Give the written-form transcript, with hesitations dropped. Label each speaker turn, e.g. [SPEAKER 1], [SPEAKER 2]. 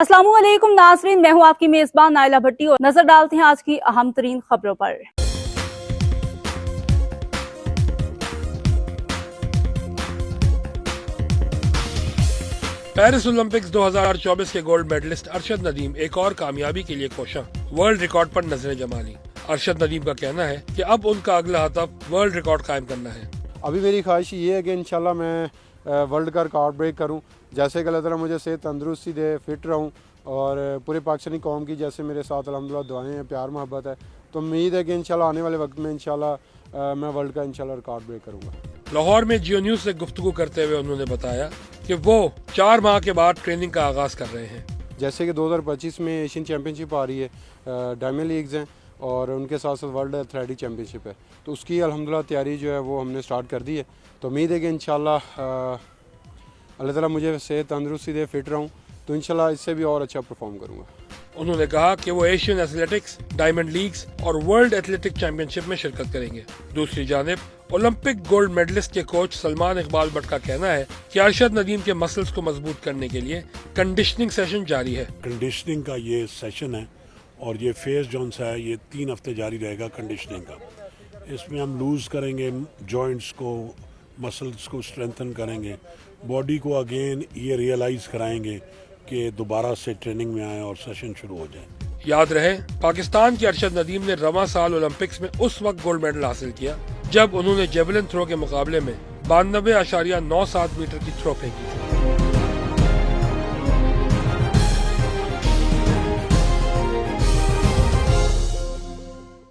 [SPEAKER 1] अस्सलाम वालेकुम नाज़रीन, मैं हूँ आपकी मेज़बान नाइला भट्टी और नजर डालते हैं आज की अहम तरीन खबरों पर।
[SPEAKER 2] पेरिस ओलंपिक्स 2024 के गोल्ड मेडलिस्ट अरशद नदीम एक और कामयाबी के लिए कोशां, वर्ल्ड रिकॉर्ड पर नजरें जमा ली। अरशद नदीम का कहना है कि अब उनका अगला हदफ वर्ल्ड रिकॉर्ड कायम करना है।
[SPEAKER 3] अभी मेरी ख्वाहिश ये है कि इंशाल्लाह मैं वर्ल्ड का रिकॉर्ड ब्रेक करूं, जैसे कि अल्लाह ताला मुझे सेहत तंदुरुस्ती दे, फिट रहूं और पूरे पाकिस्तानी कौम की जैसे मेरे साथ अल्हम्दुलिल्लाह दुआएं हैं, प्यार मोहब्बत है, तो उम्मीद है कि इंशाल्लाह आने वाले वक्त में इंशाल्लाह मैं वर्ल्ड का इंशाल्लाह रिकॉर्ड ब्रेक करूंगा।
[SPEAKER 2] लाहौर में जियो न्यूज से गुफ्तगू करते हुए उन्होंने बताया कि वो 4 माह के बाद ट्रेनिंग का आगाज कर रहे हैं।
[SPEAKER 3] जैसे कि 2025 में एशियन चैम्पियनशिप आ रही है, डायमंड लीग्स हैं और उनके साथ साथ वर्ल्ड एथलेटिक चैम्पियनशिप है, तो उसकी अल्हम्दुलिल्लाह तैयारी जो है वो हमने स्टार्ट कर दी है। तो उम्मीद है कि इंशाल्लाह अल्लाह ताला मुझे सेहत तंदुरुस्ती दे, फिट रहूँ, तो इंशाल्लाह इससे भी और अच्छा परफॉर्म करूँगा।
[SPEAKER 2] उन्होंने कहा कि वो एशियन एथलेटिक्स, डायमंड लीग्स और वर्ल्ड एथलेटिक चैंपियनशिप में शिरकत करेंगे। दूसरी जानिब ओलंपिक गोल्ड मेडलिस्ट के कोच सलमान इकबाल भट्ट का कहना है कि अरशद नदीम के मसल्स को मजबूत करने के लिए कंडीशनिंग सेशन जारी है।
[SPEAKER 4] कंडीशनिंग का ये सेशन है और ये फेज जोन सा है, ये 3 हफ्ते जारी रहेगा कंडीशनिंग का। इसमें हम लूज़ करेंगे जॉइंट्स को, मसल्स को स्ट्रेंथन करेंगे, बॉडी को अगेन ये रियलाइज कराएंगे कि दोबारा से ट्रेनिंग में आए और सेशन शुरू हो जाए।
[SPEAKER 2] याद रहे, पाकिस्तान के अरशद नदीम ने रवां साल ओलंपिक्स में उस वक्त गोल्ड मेडल हासिल किया जब उन्होंने जेवलिन थ्रो के मुकाबले में 92.97 मीटर की थ्रो फेंकी थी।